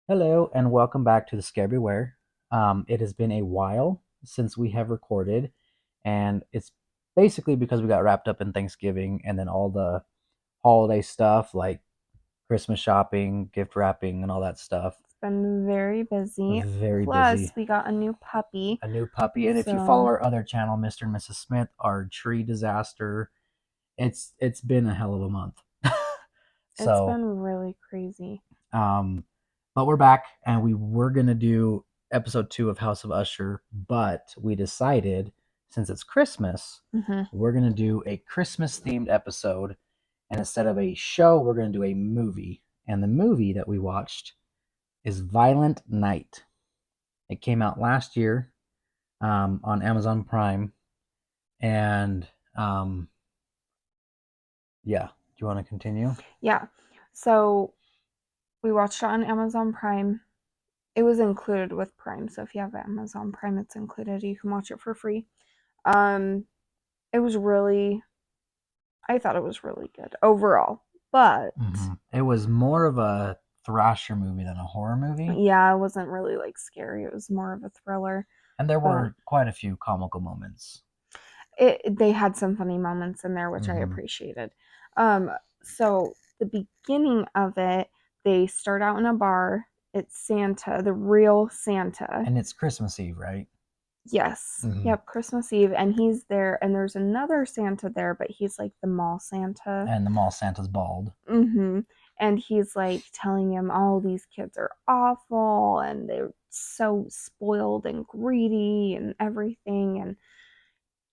Hello and welcome back to the Scare Beware. It has been a while since we have recorded, and it's basically because we got wrapped up in Thanksgiving and then all the holiday stuff like Christmas shopping, gift wrapping, and all that stuff. Been very busy. Very Plus, busy. we got a new puppy. A new puppy, and if you follow So our other channel, Mr. and Mrs. Smith, our tree disaster, it's been a hell of a month. it's So been really crazy. Um, but we're back, and we were gonna do episode 2 of House of Usher, but we decided since it's Christmas, hmm we're gonna do a Christmas themed episode, and instead of a show, we're gonna do a movie. And the movie that we watched is Violent Night. It came out last year on Amazon Prime, and um, yeah. Do you want to continue? Yeah. So we watched it on Amazon Prime. It was included with Prime. So if you have Amazon Prime, it's included. You can watch it for free. Um, it was really, I thought it was really good overall. But It was more of a thrasher movie than a horror movie. yeah, it wasn't really like scary. It was more of a thriller. And there But were quite a few comical moments. they had some funny moments in there, which I Hmm. appreciated. Um, so the beginning of it, they start out in a bar. It's Santa, the real Santa. And it's Christmas Eve, right? Yes. Hmm. Yep, Christmas Eve. And he's there, and there's another Santa there, but he's like the mall Santa. And the mall Santa's bald. And he's like telling him, oh, these kids are awful and they're so spoiled and greedy and everything. And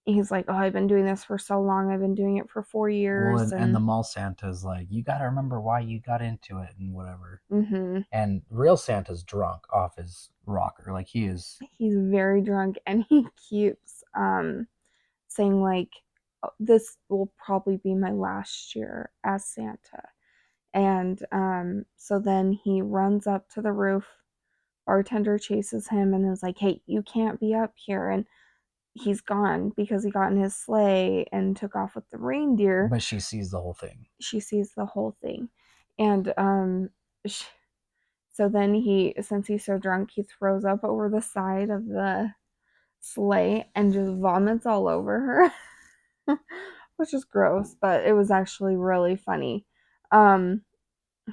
he's like, "Oh, I've been doing this for so long. I've been doing it for 4 Well, years." and the And mall Santa's like, you got to remember why you got into it and whatever. mhm. And real Santa's drunk off his rocker. Like he is. He's very drunk and he keeps saying like, "Oh, this will probably be my last year as Santa." And so then he runs up to the roof. Bartender chases him and is like, "Hey, you can't be up here." And he's gone because he got in his sleigh and took off with the reindeer. But she sees the whole thing. She sees the whole thing. And sh so then since he's so drunk, he throws up over the side of the sleigh and just vomits all over her, which is gross, but it was actually really funny. Um,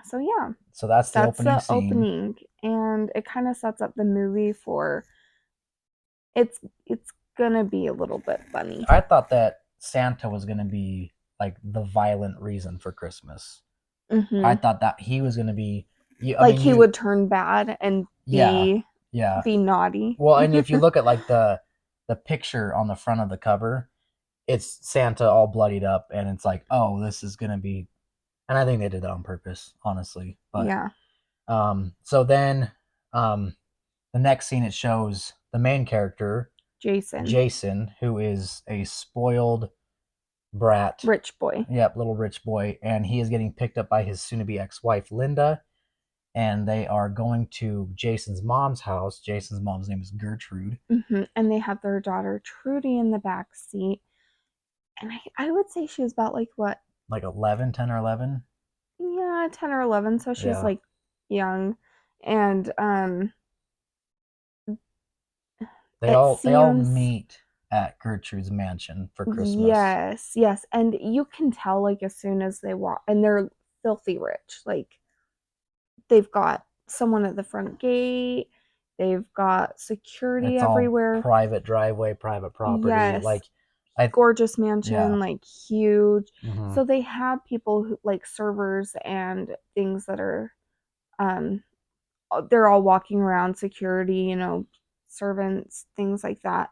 so yeah, So that's the that's opening the scene. opening, and it kind of sets up the movie for it's it's gonna be a little bit funny. I thought that Santa was going to be like the violent reason for Christmas. I hmm thought that he was going to be. I Like mean, he you. would turn bad and Yeah. be Yeah. be naughty. Well, and if you look at like the picture on the front of the cover, it's Santa all bloodied up, and it's like, oh, this is gonna be. And I think they did that on purpose, honestly. But Yeah, so then, um, the next scene it shows the main character, Jason, Jason, who is a spoiled brat. rich boy. Yep, little rich boy, and he is getting picked up by his soon-to-be ex-wife Linda, and they are going to Jason's mom's house. Jason's mom's name is Gertrude. And they have their daughter Trudy in the back seat. And I would say she was about like what, Like 11, 10 or 11. yeah, 10 or 11. So she's Yeah. like young. And They it all seems, meet at Gertrude's mansion for Christmas. yes, yes. And you can tell like as soon as they walk, and they're filthy rich. Like they've got someone at the front gate, they've got security It's all everywhere. private driveway, private property. Yes, Like I gorgeous yeah. mansion, like huge. Hmm. So they have people who like servers and things that are um they're all walking around, security, servants, things like that.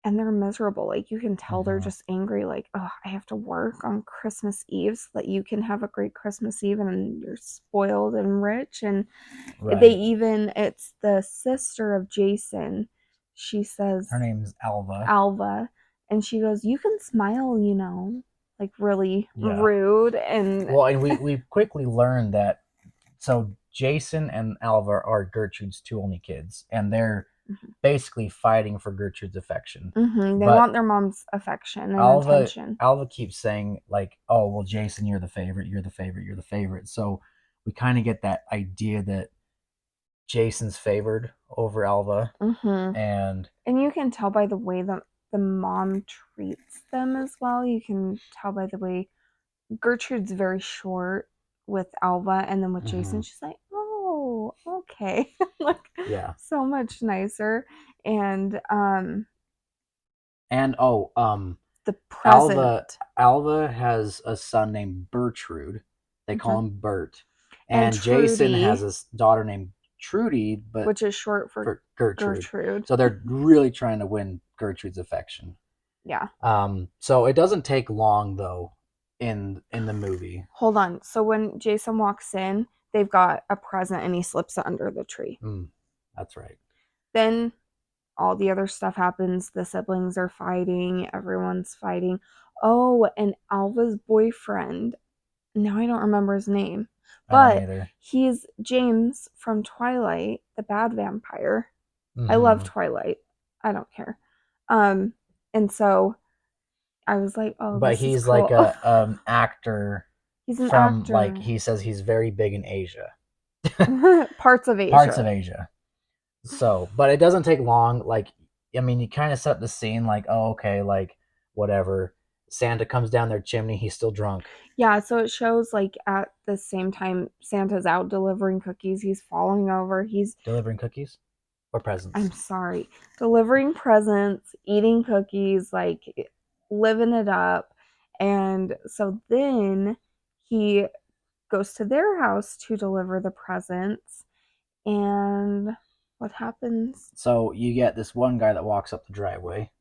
And they're miserable. Like you can tell they're Hmm. just angry, like, oh, I have to work on Christmas Eve so that you can have a great Christmas Eve and you're spoiled and rich. And Right. it's the sister of Jason. She says Her name's Alva. Alva, and she goes, "You can smile, like really Yeah. rude." And Well, and we quickly learned that so Jason and Alva are Gertrude's two only kids, and they're basically fighting for Gertrude's affection. they But want their mom's affection and Alva attention. Alva keeps saying like, "Oh, well, Jason, you're the favorite. You're the favorite. You're the favorite." So we kind of get that idea that Jason's favored over Alva, Mm-hmm. and And you can tell by the way that the mom treats them as well. You can tell by the way Gertrude's very short with Alva, and then with Jason, mhm, she's like, "Oh, okay," like yeah, so much nicer. And and the Alva present Alva has a son named Bertrude. They call mhm. him Bert, And and Jason has Trudy, a daughter named Trudy, but which is short for for Gertrude. Gertrude. So they're really trying to win Gertrude's affection. Yeah. So it doesn't take long though in the movie. Hold on. So when Jason walks in, they've got a present and he slips it under the tree. Mm, that's right. Then all the other stuff happens. The siblings are fighting, everyone's fighting. Oh, and Alva's boyfriend, now I don't remember his name, I don't but either. he's James from Twilight, the bad vampire. I love Hmm. Twilight. I don't care. Um, and so I was like, oh, But this is he's like cool. a actor He's an from like actor. he says he's very big in Asia, Parts of parts of Asia. Asia. So, but it doesn't take long. Like, I mean, you kind of set the scene like, oh, okay, like whatever. Santa comes down their chimney. He's still drunk, Yeah, so it shows like at the same time Santa's out delivering cookies, he's falling over, he's delivering cookies or I'm presents. sorry, delivering presents, eating cookies, like living it up. And so then he goes to their house to deliver the presents. And what happens? So you get this one guy that walks up the driveway,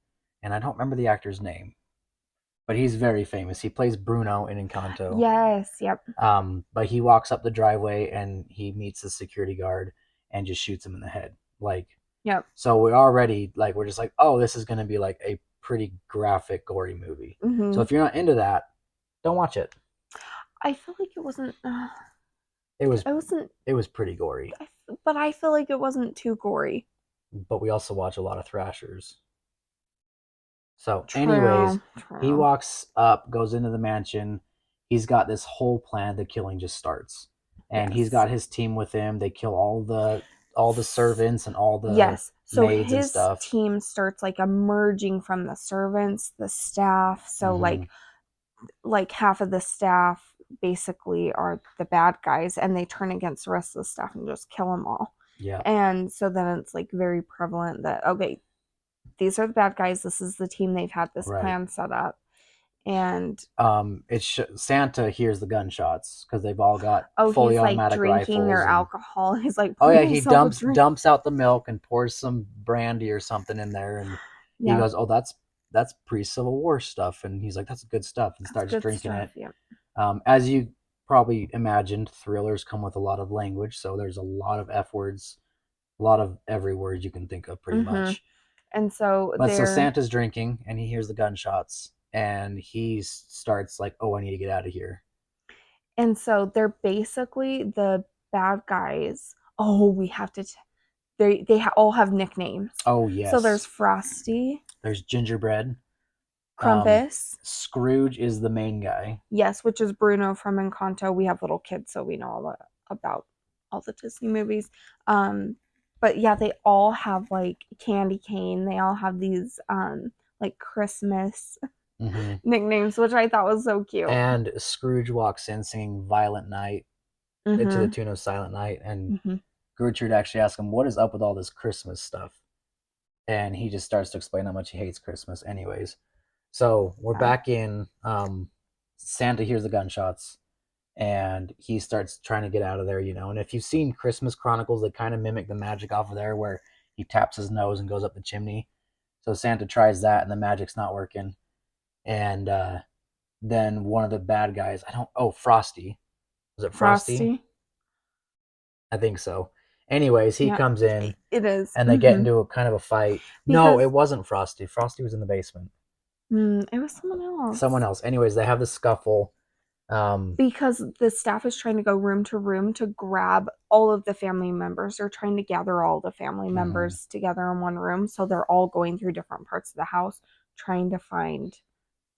and I don't remember the actor's name, but he's very famous. He plays Bruno in Encanto. Yes, yep, But he walks up the driveway and he meets the security guard and just shoots him in the head. Like, yep. so we're already like, we're just like, oh, this is going to be like a pretty graphic, gory movie. So Hmm. if you're not into that, don't watch it. I feel like it wasn't, It was I wasn't, it was pretty gory, but I feel like it wasn't too gory. but we also watch a lot of thrashers. So, anyways, True, he true. walks up, goes into the mansion. He's got this whole plan. The killing just starts, and he's Yes. got his team with him. They kill all the servants and all the Yes. So maids and his stuff. team starts like emerging from the servants, the staff. So Hmm. like half of the staff basically are the bad guys and they turn against the rest of the staff and just kill them all. Yeah. And so then it's like very prevalent that okay, these are the bad guys, this is the team, they've had this Right. plan set up. And Santa hears the gunshots because they've all got oh, fully he's like automatic drinking rifles their and alcohol. He's like oh yeah, pouring he himself a drink. dumps out the milk and pours some brandy or something in there, and he Yeah, goes, "Oh, that's pre-Civil War stuff," and he's like, "That's good stuff," and that's starts good drinking stuff. it. Yeah. As you probably imagined, thrillers come with a lot of language, so there's a lot of F words, a lot of every word you can think of, pretty Mm-hmm. much. And so But so they're Santa's drinking, and he hears the gunshots, and he starts like, "Oh, I need to get out of here." they're basically the bad guys. Oh, we have to. All have nicknames. Oh So there's yes, Frosty, there's Gingerbread. Krampus. Scrooge is the main guy. Yes, which is Bruno from Encanto. We have little kids, so we know about all the Disney movies. Um, but yeah, they all have like candy cane. They all have these like Christmas Hmm. nicknames, which I thought was so cute. And Scrooge walks in singing Violent Night to the Mm-hmm. tune of Silent Night. And Mm-hmm. Gertrude actually asks him, "What is up with all this Christmas stuff?" And he just starts to explain how much he hates Christmas, anyways. So we're Yeah. back in. Santa hears the gunshots and he starts trying to get out of there, you know. And if you've seen Christmas Chronicles, they kind of mimic the magic off of there where he taps his nose and goes up the chimney. So Santa tries that and the magic's not working. And then one of the bad guys, I don't, oh, Frosty. Was it Frosty? Frosty. I think so. Anyways, he Yeah, comes in it is. and they get Mm-hmm. into a kind of a fight. No, Because it wasn't Frosty. Frosty was in the basement. it was someone else. Someone else. Anyways, they have the scuffle. Because the staff is trying to go room to room to grab all of the family members. They're trying to gather all the family Mhm. members together in one room. So they're all going through different parts of the house trying to find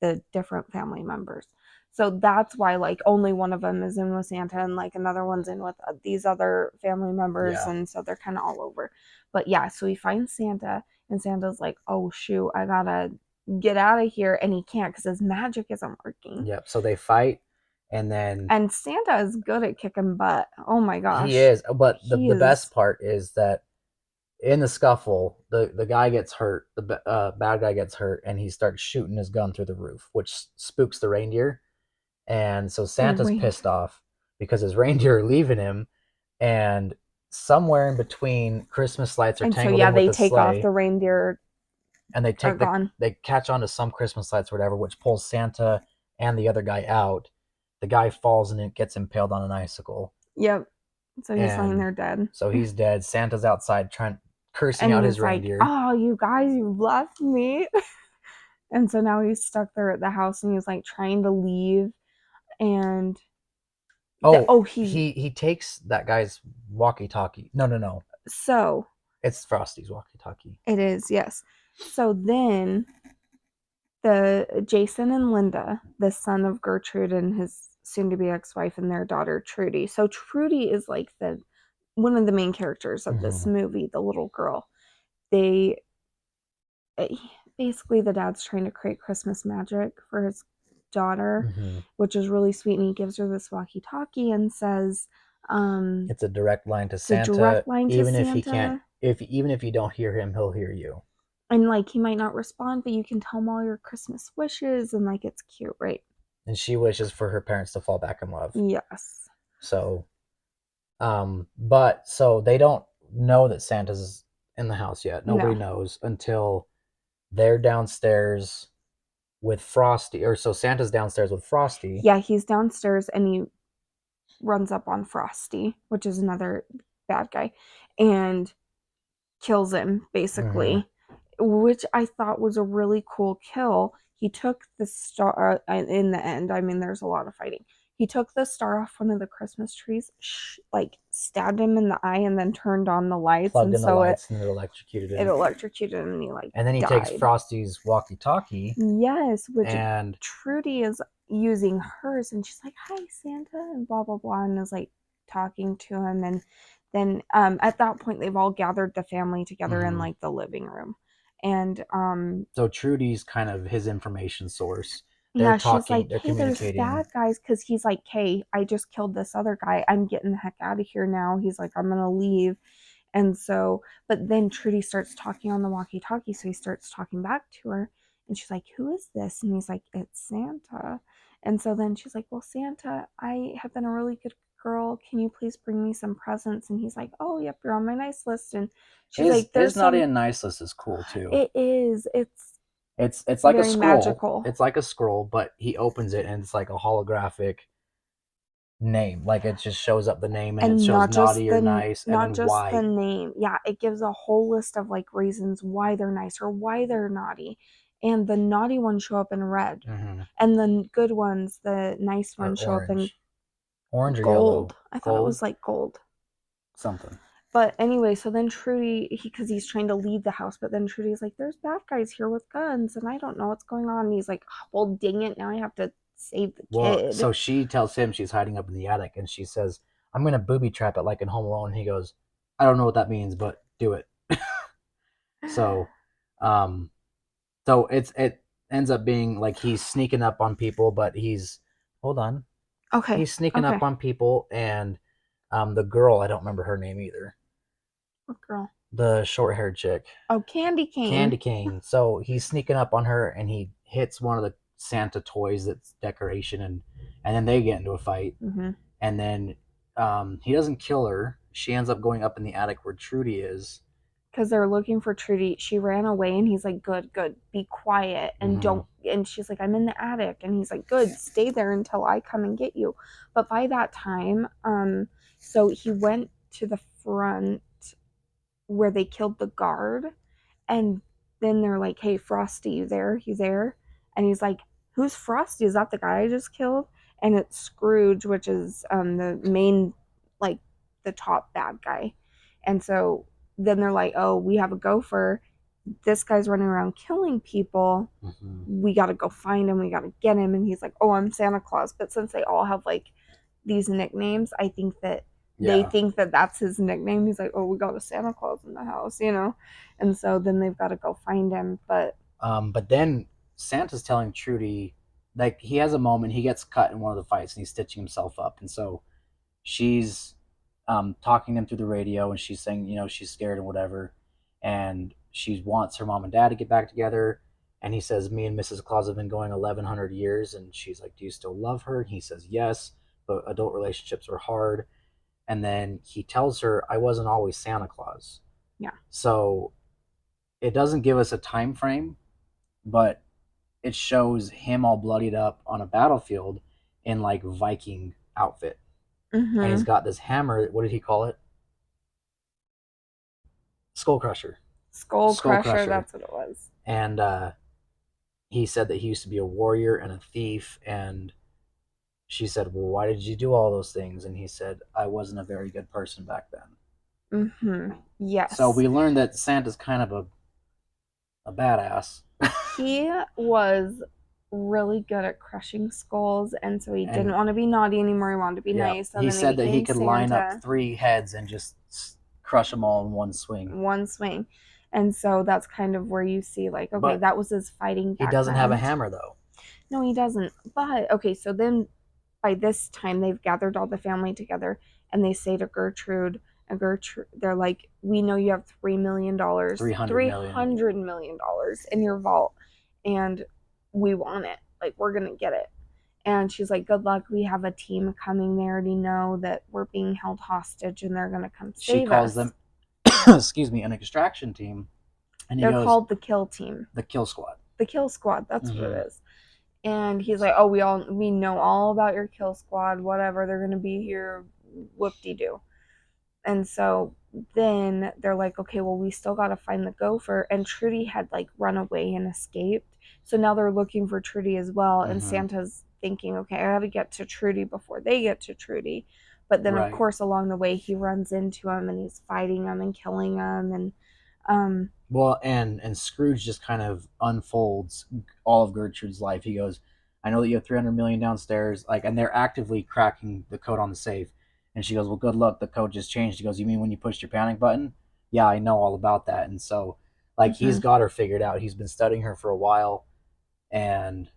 the different family members. So that's why like only one of them is in with Santa and like another one's in with these other family members, Yeah. and so they're kind of all over. But yeah, so he finds Santa, and Santa's like, "Oh shoot, I gotta get out of here," and he can't because his magic isn't working. Yep. So they fight, and then And Santa is good at kicking butt. Oh my gosh, he is. But he the is. best part is that in the scuffle, the guy gets hurt. The bad guy gets hurt, and he starts shooting his gun through the roof, which spooks the reindeer. And so Santa's pissed off because his reindeer are leaving him, and somewhere in between, Christmas lights are And so tangled yeah, in with they the take off sleigh, the reindeer and are gone. they catch onto some Christmas lights or whatever, which pulls Santa and the other guy out. The guy falls and it gets impaled on an icicle. Yep. So he's lying And there dead. so he's dead. Santa's outside cursing And out his he's like, reindeer. "Oh, you guys, you left me." And so now he's stuck there at the house, and he's like trying to leave. And He takes that guy's walkie-talkie. No. So It's Frosty's walkie-talkie. it is, yes. So then the Jason and Linda, the son of Gertrude and his soon-to-be ex-wife, and their daughter Trudy. So Trudy is like the one of the main characters of this movie, the little girl. They basically, the dad's trying to create Christmas magic for his daughter, which is really sweet, and he gives her this walkie-talkie and says, it's a direct line to it's a Santa. direct line to Even if he Santa. can't, even if you don't hear him, he'll hear you. And like he might not respond, but you can tell him all your Christmas wishes, and like it's cute, right? And she wishes for her parents to fall back in love. Yes. So, but so they don't know that Santa's in the house yet. Nobody knows until they're downstairs with Frosty, or so Santa's downstairs with Frosty. Yeah, he's downstairs and he runs up on Frosty, which is another bad guy, and kills him basically, which I thought was a really cool kill. He took the star in the end. I mean, there's a lot of fighting. He took the star off one of the Christmas trees, like stabbed him in the eye, and then turned on the lights. Plugged and in so the lights, and it electrocuted him. It electrocuted him, and he like. And then he died. takes Frosty's walkie-talkie. Yes, which and Trudy is using hers, and she's like, "Hi, Santa," and blah blah blah, and is like talking to him, and then at that point they've all gathered the family together in like the living room, and so Trudy's kind of his information source. They're talking, she's like, "Hey, there's bad guys," because he's like, "Hey, I just killed this other guy. I'm getting the heck out of here now." He's like, "I'm gonna leave." And so, but then Trudy starts talking on the walkie-talkie, so he starts talking back to her, and she's like, "Who is this?" And he's like, "It's Santa." And so then she's like, "Well, Santa, I have been a really good girl. Can you please bring me some presents?" And he's like, "Oh, yep, you're on my nice list." And she's like, "There's naughty and nice list is cool too." It is. It's like a scroll. Magical. It's like a scroll, but he opens it and it's like a holographic name. Like it just shows up the name and it shows naughty or nice, and not then why. just the name. Yeah, it gives a whole list of like reasons why they're nice or why they're naughty. And the naughty ones show up in red, and the good ones, the nice ones, show up in orange or gold. Yellow. I thought it was like gold. Something. But anyway, so then Trudy, because he's trying to leave the house, but then Trudy's like, "There's bad guys here with guns, and I don't know what's going on." And he's like, "Oh, well, dang it, now I have to save the kid." So she tells him she's hiding up in the attic, and she says, "I'm going to booby trap it like in Home Alone." And he goes, "I don't know what that means, but do it." So it ends up being like he's sneaking up on people, but he's sneaking up on people, and the girl, I don't remember her name either. What girl? The short-haired chick. Oh, Candy Cane. So he's sneaking up on her, and he hits one of the Santa toys that's decoration, and then they get into a fight. And then he doesn't kill her. She ends up going up in the attic where Trudy is, because they're looking for Trudy. She ran away, and he's like, good, be quiet, and don't. And she's like, "I'm in the attic," and he's like, "Good, stay there until I come and get you." But by that time, so he went to the front where they killed the guard, and then they're like, "Hey, Frosty, you there?" He's there, and he's like, "Who's Frosty? Is that the guy I just killed?" And it's Scrooge, which is the main, like, the top bad guy. And so then they're like, "Oh, we have a gopher." this guy's running around killing people. We got to go find him. We got to get him. And he's like, oh, I'm Santa Claus. But since they all have like these nicknames, I think that they think that that's his nickname. He's like, oh, we got a Santa Claus in the house, you know? And so then they've got to go find him. But then Santa's telling Trudy, like, he has a moment, he gets cut in one of the fights and he's stitching himself up. And so she's talking to him through the radio, and she's saying, you know, she's scared and whatever. And she wants her mom and dad to get back together. And he says, me and Mrs. Claus have been going 1,100 years. And she's like, do you still love her? And he says, yes, but adult relationships are hard. And then he tells her, I wasn't always Santa Claus. Yeah. So it doesn't give us a time frame, but it shows him all bloodied up on a battlefield in like Viking outfit. And he's got this hammer. What did he call it? Skull Crusher. Skull Crusher, that's what it was. And he said that he used to be a warrior and a thief. And she said, well, why did you do all those things? And he said, I wasn't a very good person back then. Yes. So we learned that Santa's kind of a badass. He was really good at crushing skulls, and so he didn't want to be naughty anymore. He wanted to be nice. And he said that he could line up 3 heads and just crush them all in one swing. And so that's kind of where you see, like, okay, that was his fighting background. He doesn't have a hammer, though. No, he doesn't. But, okay, so then by this time, they've gathered all the family together, and they say to Gertrude, they're like, we know you have $3 million, $300 million in your vault, and we want it. Like, we're going to get it. And she's like, good luck. We have a team coming. They already know that we're being held hostage, and they're going to come save us. She calls them, excuse me, an extraction team. And they're called the Kill Team. The Kill Squad. The Kill Squad. That's what it is. And he's like, oh, we know all about your Kill Squad. Whatever. They're going to be here. Whoop-de-doo. And so then they're like, okay, well, we still got to find the gopher. And Trudy had like run away and escaped. So now they're looking for Trudy as well. And Santa's thinking, okay, I got to get to Trudy before they get to Trudy. But then, of course, along the way, he runs into him and he's fighting him and killing him. And well, and Scrooge just kind of unfolds all of Gertrude's life. He goes, I know that you have 300 million downstairs, like, and they're actively cracking the code on the safe. And she goes, well, good luck. The code just changed. He goes, you mean when you pushed your panic button? Yeah, I know all about that. And so, like, he's got her figured out. He's been studying her for a while. And,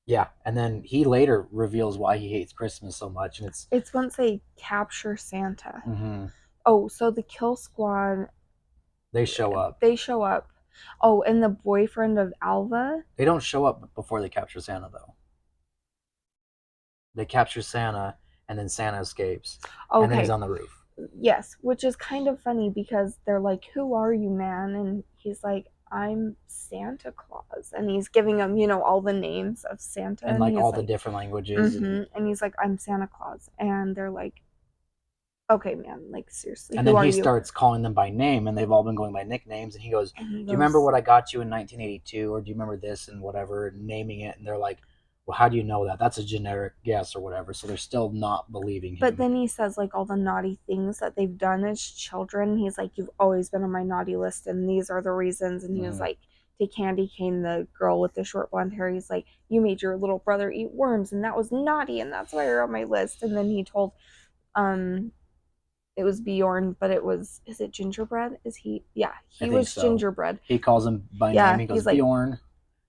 yeah. And then he later reveals why he hates Christmas so much. And it's once they capture Santa. Oh, so the Kill Squad. They show up. Oh, and the boyfriend of Alva. They don't show up before they capture Santa, though. They capture Santa. And then Santa escapes. Okay. And then he's on the roof. Yes, which is kind of funny because they're like, who are you, man? And he's like, I'm Santa Claus. And he's giving them, you know, all the names of Santa. And like all the different languages. And he's like, I'm Santa Claus. And they're like, okay, man, like, seriously, and then he starts calling them by name, and they've all been going by nicknames. And he goes, do you remember what I got you in 1982? Or do you remember this and whatever, and naming it? And they're like, well, how do you know that? That's a generic guess or whatever. So they're still not believing him. But then he says, like, all the naughty things that they've done as children. He's like, you've always been on my naughty list, and these are the reasons. And he was like, to Candy Cane, the girl with the short blonde hair, he's like, you made your little brother eat worms, and that was naughty, and that's why you're on my list. And then he told, it was Bjorn, but is it Gingerbread? Is he? Yeah, he was so. Gingerbread. He calls him by name. He goes, like, Bjorn.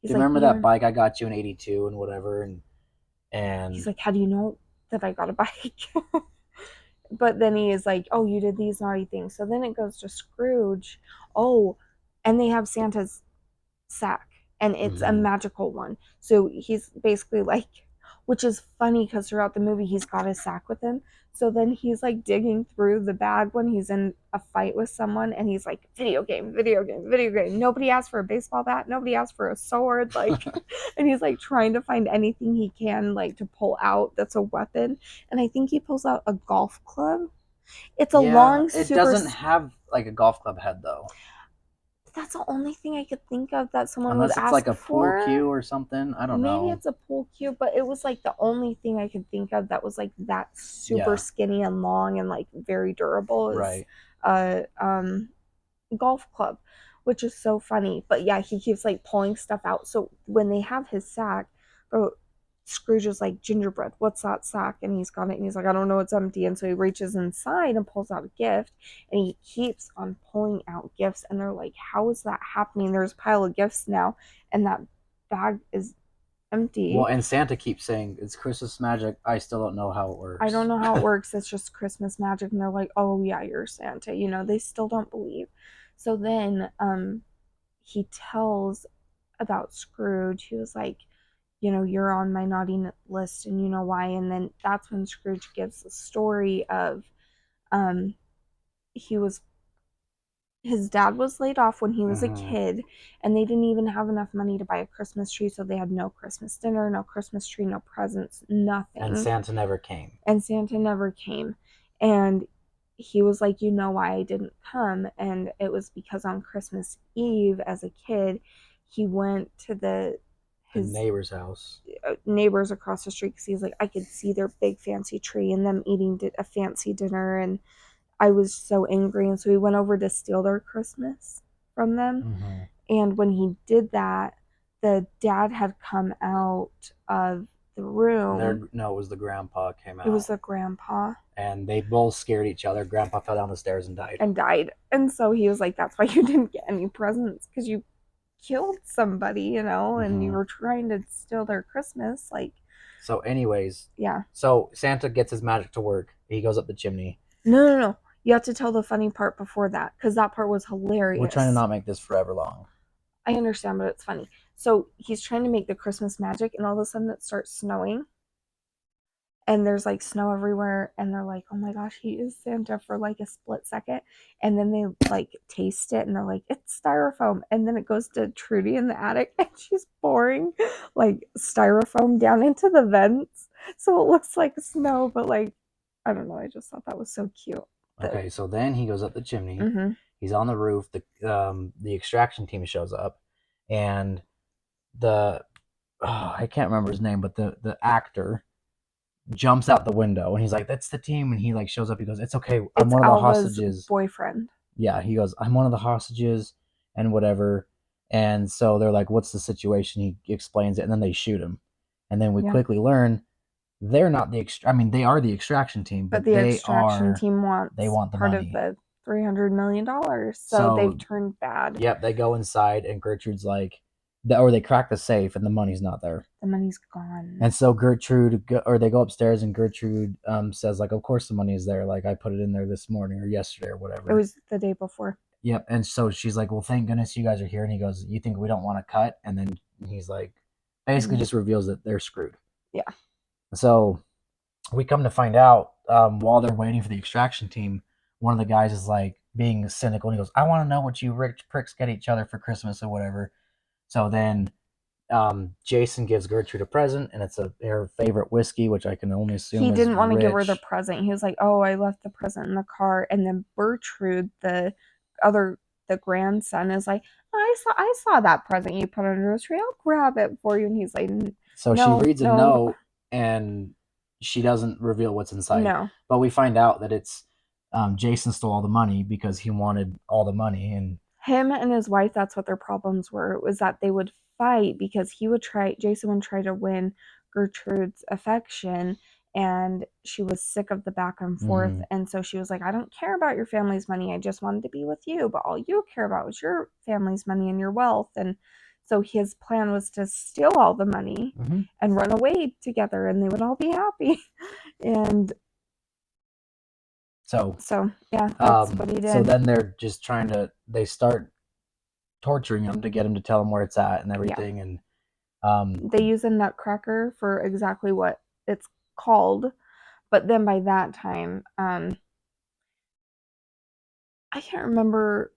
Do you remember that bike I got you in 82 and whatever? And he's like, how do you know that I got a bike? But then he is like, oh, you did these naughty things. So then it goes to Scrooge. Oh, and they have Santa's sack, and it's a magical one. So he's basically like, which is funny because throughout the movie, he's got his sack with him. So then he's like digging through the bag when he's in a fight with someone, and he's like, video game. Nobody asked for a baseball bat. Nobody asked for a sword. Like, and he's like trying to find anything he can, like, to pull out that's a weapon. And I think he pulls out a golf club. It's a long, it doesn't have like a golf club head though. That's the only thing I could think of that someone would ask for. Unless it's like a pool cue or something. I don't know. Maybe it's a pool cue, but it was like the only thing I could think of that was like that super skinny and long and like very durable. Is, golf club, which is so funny. But yeah, he keeps like pulling stuff out. So when they have his sack, Scrooge is like, gingerbread, what's that sack? And he's got it, and he's like, I don't know, it's empty. And so he reaches inside and pulls out a gift, and he keeps on pulling out gifts. And they're like, how is that happening? There's a pile of gifts now, and that bag is empty. Well, and Santa keeps saying it's Christmas magic. I still don't know how it works. I don't know how it works. It's just Christmas magic. And they're like, oh yeah, you're Santa. They still don't believe. So then he tells about Scrooge. He was like, you're on my naughty list, and you know why. And then that's when Scrooge gives the story of his dad was laid off when he was a kid, and they didn't even have enough money to buy a Christmas tree, so they had no Christmas dinner, no Christmas tree, no presents, nothing. And Santa never came. And he was like, you know why I didn't come? And it was because on Christmas Eve, as a kid, he went to his neighbor's house, neighbors across the street, because he's like, I could see their big fancy tree and them eating a fancy dinner, and I was so angry. And so he went over to steal their Christmas from them. And when he did that, the dad had come out of the room. No, it was the grandpa came out. It was the grandpa. And they both scared each other. Grandpa fell down the stairs and died. And so he was like, that's why you didn't get any presents, because you killed somebody, and you were trying to steal their Christmas. So anyways. Yeah. So Santa gets his magic to work. He goes up the chimney. No. You have to tell the funny part before that, because that part was hilarious. We're trying to not make this forever long. I understand, but it's funny. So he's trying to make the Christmas magic, and all of a sudden it starts snowing. And there's like snow everywhere, and they're like, oh my gosh, he is Santa, for like a split second. And then they like taste it, and they're like, it's styrofoam. And then it goes to Trudy in the attic, and she's pouring like styrofoam down into the vents. So it looks like snow, but like, I don't know. I just thought that was so cute. Okay, so then he goes up the chimney. He's on the roof. The extraction team shows up, and I can't remember his name, but the actor jumps out the window, and he's like, that's the team. And he like shows up. He goes, it's okay, I'm one of the hostages. Boyfriend. Yeah, he goes, I'm one of the hostages and whatever. And so they're like, what's the situation? He explains it, and then they shoot him. And then we quickly learn they're not they are the extraction team, but the extraction team want the part money. of the $300 million. So they've turned bad. Yep, they go inside, and Gertrude's like, or they crack the safe, and the money's not there. The money's gone. And so they go upstairs, and Gertrude says like, of course the money is there. Like, I put it in there this morning or yesterday or whatever. It was the day before. Yep. And so she's like, well, thank goodness you guys are here. And he goes, you think we don't want to cut? And then he's like, basically just reveals that they're screwed. Yeah. So we come to find out while they're waiting for the extraction team, one of the guys is like being cynical, and he goes, I want to know what you rich pricks get each other for Christmas or whatever. So then Jason gives Gertrude a present, and it's her favorite whiskey, which I can only assume he didn't want to give her the present. He was like, oh, I left the present in the car. And then Bertrude, the grandson, is like, I saw that present you put under his tree. I'll grab it for you. And he's like, so no, she reads a note, and she doesn't reveal what's inside. No. But we find out that it's Jason stole all the money because he wanted all the money. And him and his wife, that's what their problems were. It was that they would fight because Jason would try to win Gertrude's affection, and she was sick of the back and forth. And so she was like, I don't care about your family's money. I just wanted to be with you. But all you care about was your family's money and your wealth. And so his plan was to steal all the money and run away together, and they would all be happy. And so yeah, that's what he did. So then they're just they start torturing him to get him to tell them where it's at and everything. Yeah. And they use a nutcracker for exactly what it's called. But then by that time, I can't remember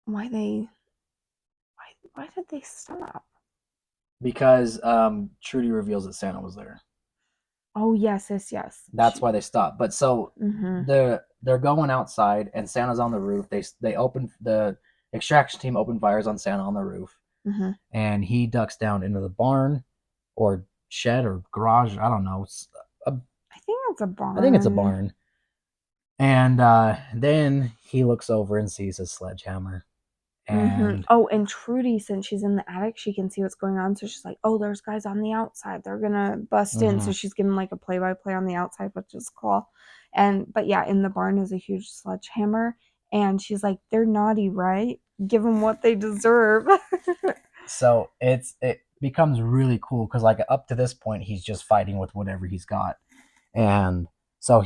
why did they stop? Because Trudy reveals that Santa was there. Oh, yes. That's why they stopped. But so they're going outside, and Santa's on the roof. They open the extraction team open fires on Santa on the roof, and he ducks down into the barn or shed or garage. I don't know. I think it's a barn. I think it's a barn. And then he looks over and sees a sledgehammer. And Oh, and Trudy, since she's in the attic, she can see what's going on. So she's like, "Oh, there's guys on the outside. They're gonna bust in." So she's giving like a play-by-play on the outside, which is cool. But yeah, in the barn is a huge sledgehammer, and she's like, "They're naughty, right? Give them what they deserve." so it becomes really cool because like up to this point he's just fighting with whatever he's got. And so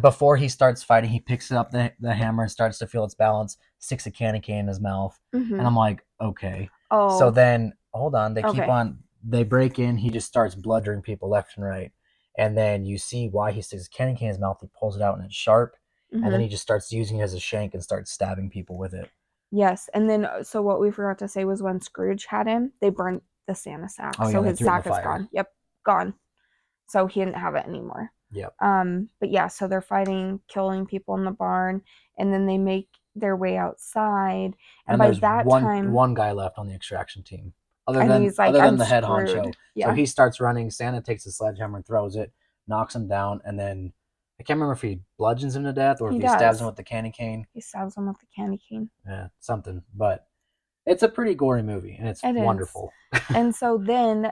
before he starts fighting, he picks up the hammer and starts to feel its balance, sticks a candy cane in his mouth. And I'm like, okay. So Oh, then hold on, okay. they break in, he just starts bludgeoning people left and right. And then you see why he sticks a candy cane in his mouth, he pulls it out and it's sharp, and then he just starts using it as a shank and starts stabbing people with it. Yes, and then so what we forgot to say was when Scrooge had him, they burned the Santa sack, Oh yeah, so they his threw it in the sack is fire. gone. Yep, gone. So he didn't have it anymore. Yep. But yeah, so they're fighting, killing people in the barn, and then they make their way outside. And by there's that time, one guy left on the extraction team, and he's like, other than "I'm the head honcho. screwed." So Yeah, he starts running. Santa takes the sledgehammer and throws it, knocks him down, and then I can't remember if he bludgeons him to death or if he he stabs him does. with the candy cane. He stabs him with the candy cane. Yeah, something. But it's a pretty gory movie, and it's It is. wonderful. And so then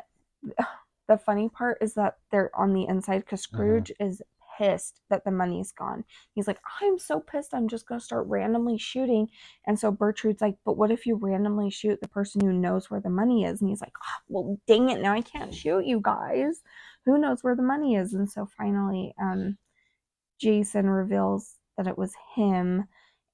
the funny part is that they're on the inside because Scrooge is pissed that the money's gone. He's like, "I'm so pissed, I'm just going to start randomly shooting." And so Bertrude's like, "But what if you randomly shoot the person who knows where the money is?" And he's like, "Oh, well, dang it, now I can't shoot you guys. Who knows where the money is?" And so finally, Jason reveals that it was him,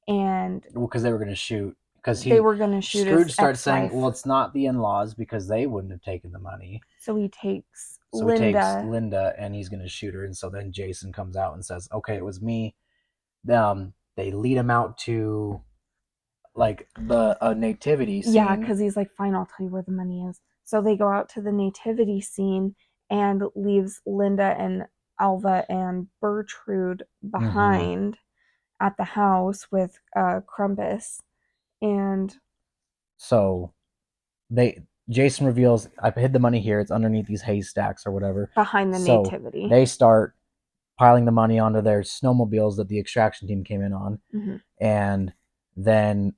and Well, because they were going to shoot. Because they were going to shoot Scrooge his starts saying, ex-wife. "Well, it's not the in-laws because they wouldn't have taken the money." So he takes So he takes Linda. Linda and he's going to shoot her. And so then Jason comes out and says, "Okay, it was me." They lead him out to like the nativity scene. Yeah, because he's like, "Fine, I'll tell you where the money is." So they go out to the nativity scene and leaves Linda and Alva and Bertrude behind at the house with Krampus. And so Jason reveals, "I hid the money here. It's underneath these haystacks or whatever." behind the So nativity. they start piling the money onto their snowmobiles that the extraction team came in on. And then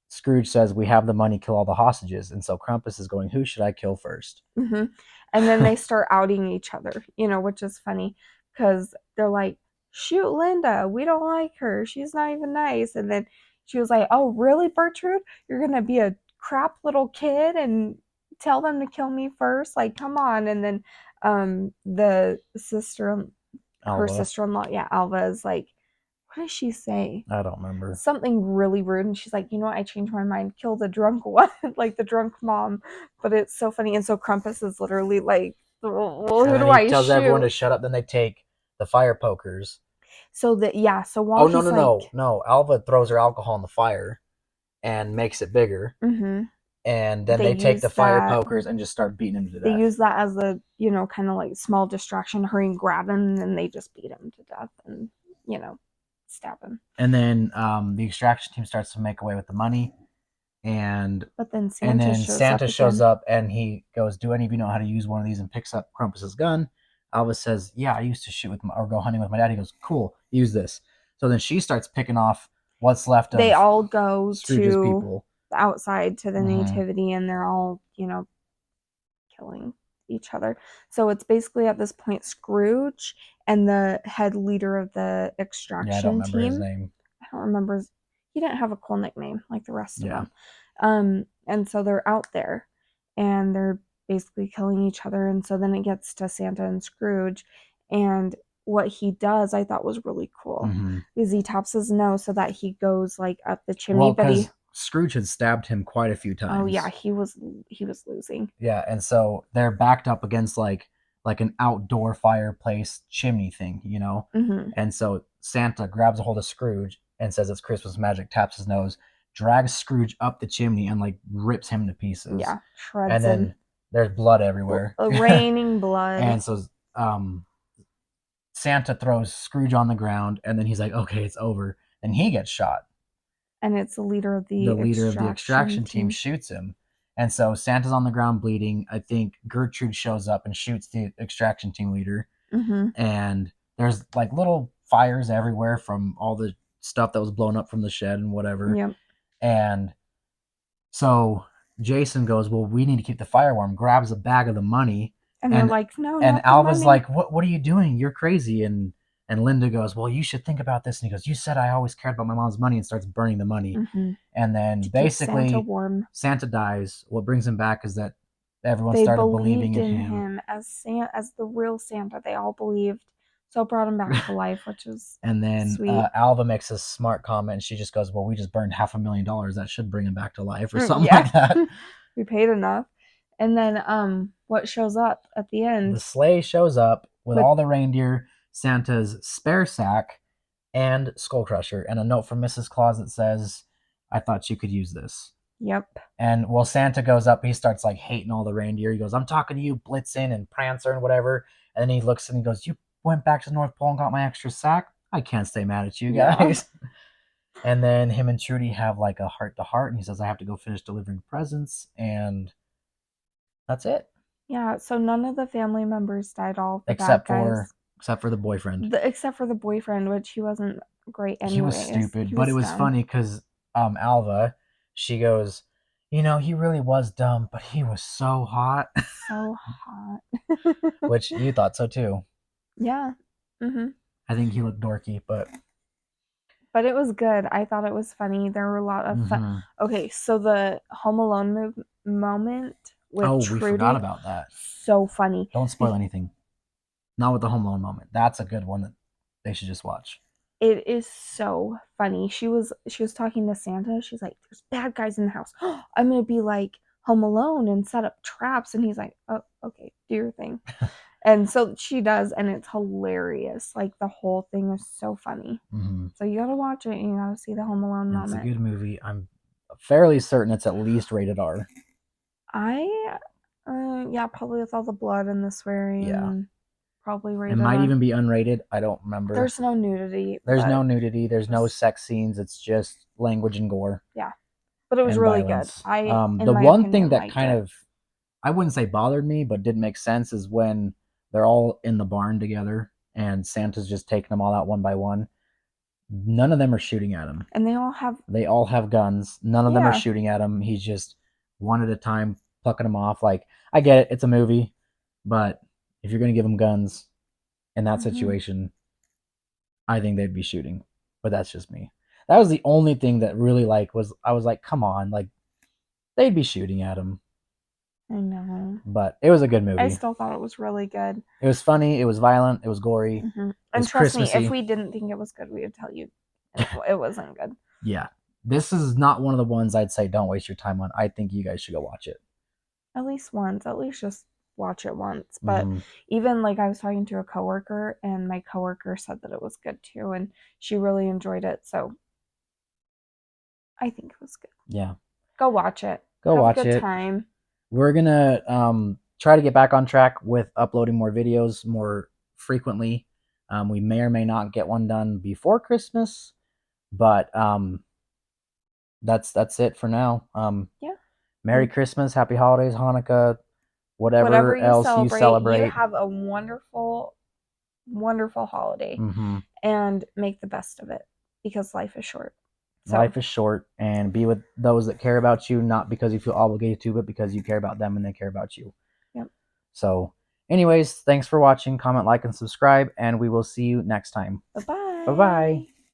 Scrooge says, "We have the money, kill all the hostages." And so Krampus is going, "Who should I kill first?" And then they start outing each other, which is funny because they're like, "Shoot Linda, we don't like her, she's not even nice." And then she was like, "Oh really, Bertrude, you're gonna be a crap little kid and tell them to kill me first? Like, come on." And then the sister, her Alva. sister-in-law, yeah, Alva, is like, what does she say? I don't remember. Something really rude. And she's like, "You know what? I changed my mind. Kill the drunk one," like the drunk mom. But it's so funny. And so Krampus is literally like, "Well, who do I shoot?" Tells everyone to shut up. Then they take the fire pokers. So that, yeah. So while no. Alva throws her alcohol in the fire and makes it bigger. And then they take the fire pokers and just start beating him to death. They use that as a, kind of like small distraction, hurry and grab him, and then they just beat him to death and, stab him. And then the extraction team starts to make away with the money. But then Santa shows up and he goes, "Do any of you know how to use one of these?" And picks up Krampus's gun. Alva says, "Yeah, I used to shoot with or go hunting with my dad." He goes, "Cool, use this." So then she starts picking off what's left of. They all go Scrooge's to people outside to the nativity, and they're all, killing each other. So it's basically at this point Scrooge and the head leader of the extraction I don't remember team. his name. I don't remember. He didn't have a cool nickname like the rest of them. And so they're out there and they're basically killing each other. And so then it gets to Santa and Scrooge, and what he does I thought was really cool because he taps his nose so that he goes like up the chimney. But Scrooge had stabbed him quite a few times. Oh yeah, he was losing. Yeah, and so they're backed up against like an outdoor fireplace chimney thing, And so Santa grabs a hold of Scrooge and says it's Christmas magic, taps his nose, drags Scrooge up the chimney and like rips him to pieces. Yeah, shreds and then him. There's blood everywhere. Raining blood. And so Santa throws Scrooge on the ground and then he's like, "Okay, it's over." And he gets shot. And it's the leader of the extraction team shoots him. And so Santa's on the ground bleeding. I think Gertrude shows up and shoots the extraction team leader. And there's like little fires everywhere from all the stuff that was blown up from the shed and whatever. Yep. And So Jason goes, well, we need to keep the fire warm, grabs a bag of the money. And they're And like, no, and not the Alva's money. like, what are you doing? You're crazy. And Linda goes, well, you should think about this. And he goes, you said I always cared about my mom's money, and starts burning the money. Mhm. And then To keep Santa basically warm. Santa dies. What brings him back is that everyone They started believing believed in in him. as the real Santa. They all believed. So it brought him back to life, which is And then sweet. Alva makes a smart comment, and she just goes, well, we just burned $500,000. That should bring him back to life, or something like that. We paid enough. And then what shows up at the end? The sleigh shows up with all the reindeer, Santa's spare sack, and Skull Crusher, and a note from Mrs. Claus that says, I thought you could use this. Yep. And while Santa goes up, he starts like hating all the reindeer. He goes, I'm talking to you, Blitzen and Prancer and whatever. And then he looks and he goes, you went back to the North Pole and got my extra sack? I can't stay mad at you guys. Yeah. And then him and Trudy have like a heart to heart, and he says, I have to go finish delivering presents. And that's it. Yeah, so none of the family members died, all the except bad guys. except for the boyfriend. Except for the boyfriend, which he wasn't great anyway. He was stupid, but it was funny because Alva, she goes, you know, he really was dumb, but he was so hot. So hot. Which you thought so too. Yeah. I think he looked dorky, but it was good. I thought it was funny. There were a lot of fun. Okay, so the Home Alone moment with Trudy, we forgot about that. So funny. Don't spoil anything. Not with the Home Alone moment. That's a good one that they should just watch. It is so funny. She was talking to Santa. She's like, there's bad guys in the house. I'm going to be like Home Alone and set up traps. And he's like, oh, okay, do your thing. And so she does, and it's hilarious. Like, the whole thing is so funny. So you gotta watch it, and you gotta see the Home Alone moment. It's a good movie. I'm fairly certain it's at least rated R. Yeah, probably with all the blood and the swearing. Yeah. Probably rated R. It might even be unrated. I don't remember. There's no nudity. There's no nudity. There's no sex scenes. It's just language and gore. Yeah. But it was really violence. Good. The one thing that kind of, I wouldn't say bothered me, but didn't make sense is when they're all in the barn together and Santa's just taking them all out one by one. None of them are shooting at him. And they all have guns. None of them are shooting at him. He's just one at a time plucking them off. Like, I get it. It's a movie. But if you're going to give them guns in that situation, I think they'd be shooting. But that's just me. That was the only thing that really I was like, come on, like they'd be shooting at him. I know. But it was a good movie. I still thought it was really good. It was funny. It was violent. It was gory. And trust me, if we didn't think it was good, we would tell you it wasn't good. Yeah. This is not one of the ones I'd say don't waste your time on. I think you guys should go watch it. At least once. At least just watch it once. But even like I was talking to a coworker, and my coworker said that it was good too, and she really enjoyed it. So I think it was good. Yeah. Go watch it. Go watch it. Have a good time. We're gonna try to get back on track with uploading more videos more frequently. We may or may not get one done before Christmas, but that's it for now. Yeah. Merry Christmas, Happy Holidays, Hanukkah, whatever else you celebrate. You have a wonderful, wonderful holiday, and make the best of it because life is short. So. Life is short, and be with those that care about you, not because you feel obligated to, but because you care about them and they care about you. Yep. So, anyways, thanks for watching. Comment, like, and subscribe, and we will see you next time. Bye-bye. Bye-bye.